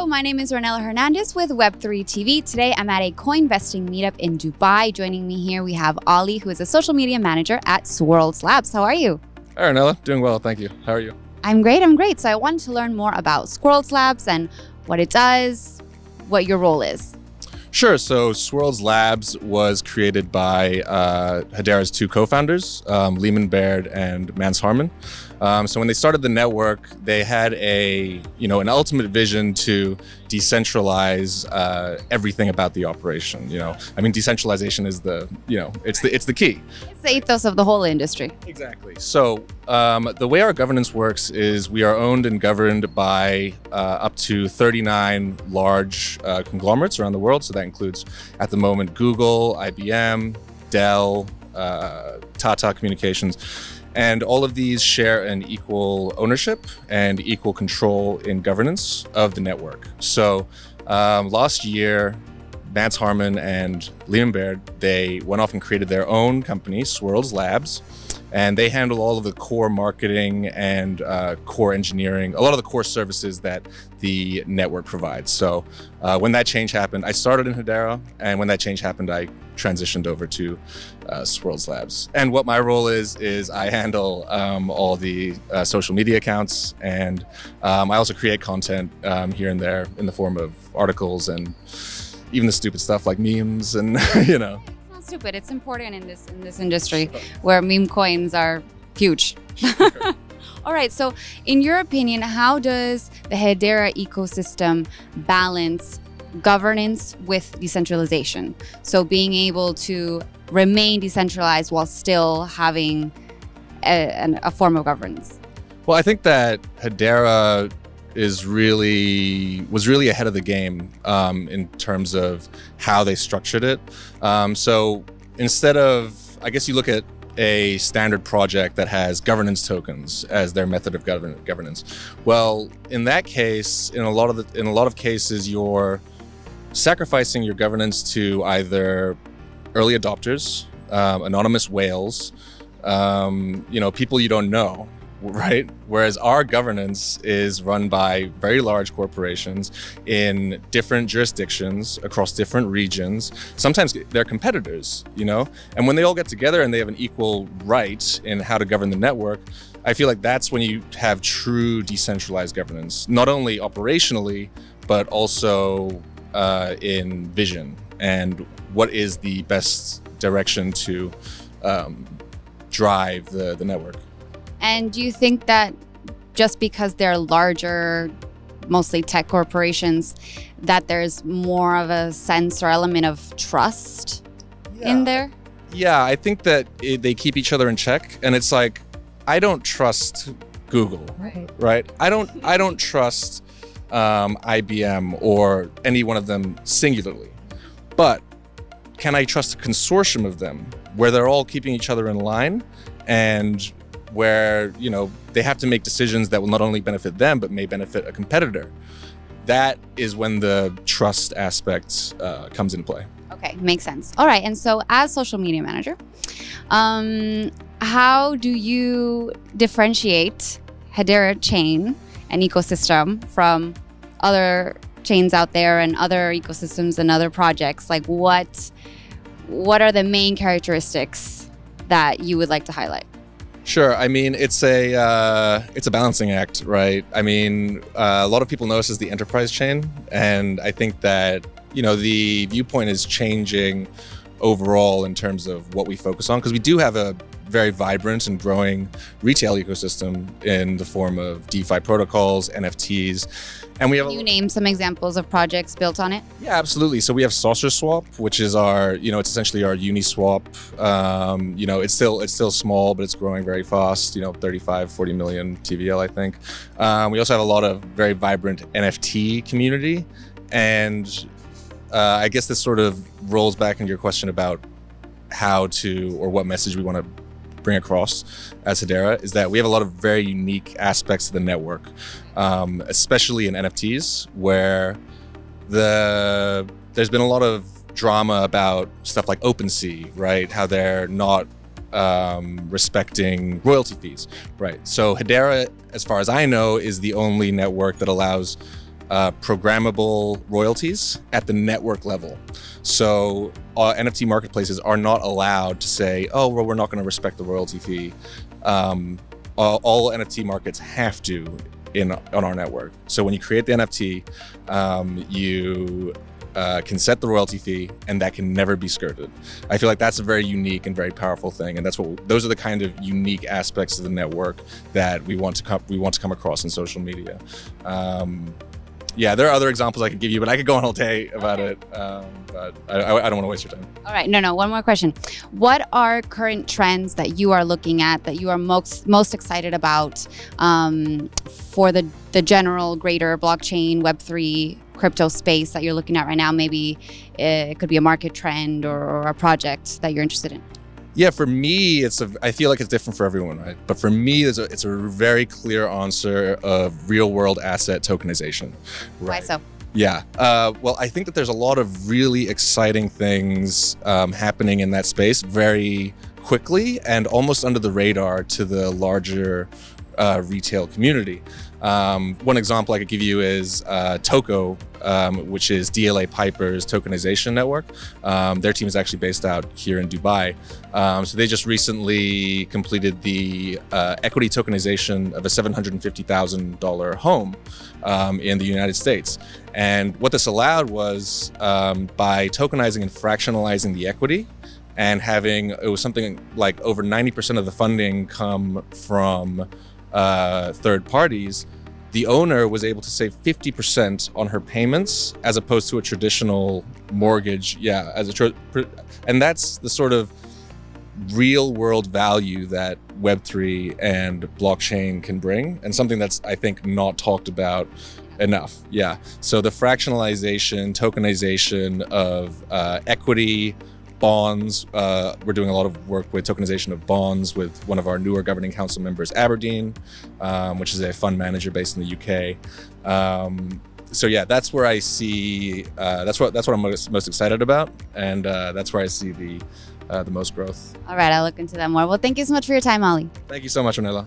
Hello, my name is Ronella Hernandez with Web3 TV. Today I'm at a Coinvesting meetup in Dubai. Joining me here we have Ali, who is a social media manager at Swirlds Labs. How are you? Hi Ronella, doing well, thank you. How are you? I'm great. So I wanted to learn more about Swirlds Labs and what it does, what your role is. Sure, so Swirlds Labs was created by Hedera's two co-founders, Lehman Baird and Mance Harmon. So when they started the network, they had an ultimate vision to decentralize everything about the operation. Decentralization is it's the key. It's the ethos of the whole industry. Exactly. So the way our governance works is we are owned and governed by up to 39 large conglomerates around the world. So that includes, at the moment, Google, IBM, Dell, Tata Communications. And all of these share an equal ownership and equal control in governance of the network. So last year, Mance Harmon and Lehman Baird, they went off and created their own company, Swirlds Labs, and they handle all of the core marketing and core engineering, a lot of the core services that the network provides. So when that change happened, I started in Hedera, and when that change happened, I transitioned over to Swirlds Labs. And what my role is I handle all the social media accounts, and I also create content here and there in the form of articles and even the stupid stuff like memes and, It's not stupid, it's important in this industry where meme coins are huge. All right, so in your opinion, how does the Hedera ecosystem balance governance with decentralization? So being able to remain decentralized while still having a form of governance. Well, I think that Hedera was really ahead of the game in terms of how they structured it. So instead of, I guess you look at a standard project that has governance tokens as their method of governance. Well, in that case, in a lot of cases, you're sacrificing your governance to either early adopters, anonymous whales, people you don't know, right? Whereas our governance is run by very large corporations in different jurisdictions across different regions. Sometimes they're competitors, and when they all get together and they have an equal right in how to govern the network, I feel like that's when you have true decentralized governance, not only operationally, but also in vision and what is the best direction to drive the network. And do you think that just because they're larger, mostly tech corporations, that there's more of a sense or element of trust in there? Yeah, I think that they keep each other in check, and it's like, I don't trust Google, right? I don't trust IBM or any one of them singularly, but can I trust a consortium of them where they're all keeping each other in line and where they have to make decisions that will not only benefit them but may benefit a competitor? That is when the trust aspect comes into play. Okay, makes sense. All right, and so as social media manager, how do you differentiate Hedera chain and ecosystem from other chains out there and other ecosystems and other projects? Like what are the main characteristics that you would like to highlight? Sure. I mean, it's a balancing act, right? I mean, a lot of people know us as the enterprise chain, and I think that the viewpoint is changing overall in terms of what we focus on, because we do have a very vibrant and growing retail ecosystem in the form of DeFi protocols, NFTs, and we have. Can you name some examples of projects built on it? Yeah, absolutely. So we have Saucer Swap, which is our, it's essentially our Uniswap. It's still small, but it's growing very fast. 35-40 million TVL, I think. We also have a lot of very vibrant NFT community, and I guess this sort of rolls back into your question about how to, or what message we want to bring across as Hedera, is that we have a lot of very unique aspects of the network, especially in NFTs, where there's been a lot of drama about stuff like OpenSea, right? How they're not respecting royalty fees, right? So Hedera, as far as I know, is the only network that allows programmable royalties at the network level. So NFT marketplaces are not allowed to say, oh, well, we're not going to respect the royalty fee. All NFT markets have to on our network. So when you create the NFT, you can set the royalty fee, and that can never be skirted. I feel like that's a very unique and very powerful thing, and those are the kind of unique aspects of the network that we want to come across in social media. Yeah, there are other examples I could give you, but I could go on all day about it. But I don't want to waste your time. All right, no, one more question. What are current trends that you are looking at that you are most excited about for the general greater blockchain Web3 crypto space that you're looking at right now? Maybe it could be a market trend or a project that you're interested in. Yeah, for me, I feel like it's different for everyone, right? But for me, it's a very clear answer of real-world asset tokenization. Right? Why so? Yeah, well, I think that there's a lot of really exciting things happening in that space very quickly and almost under the radar to the larger retail community. One example I could give you is Toko, which is DLA Piper's tokenization network. Their team is actually based out here in Dubai. So they just recently completed the equity tokenization of a $750,000 home in the United States. And what this allowed was by tokenizing and fractionalizing the equity, and it was something like over 90% of the funding come from third parties, the owner was able to save 50% on her payments as opposed to a traditional mortgage. Yeah, and that's the sort of real world value that Web3 and blockchain can bring, and something that's, I think, not talked about enough. Yeah, so the fractionalization, tokenization of equity, bonds. We're doing a lot of work with tokenization of bonds with one of our newer governing council members, Aberdeen, which is a fund manager based in the UK. So yeah, that's where I see, that's what I'm most excited about, and that's where I see the most growth. All right, I'll look into that more. Well, thank you so much for your time, Ali. Thank you so much, Ornella.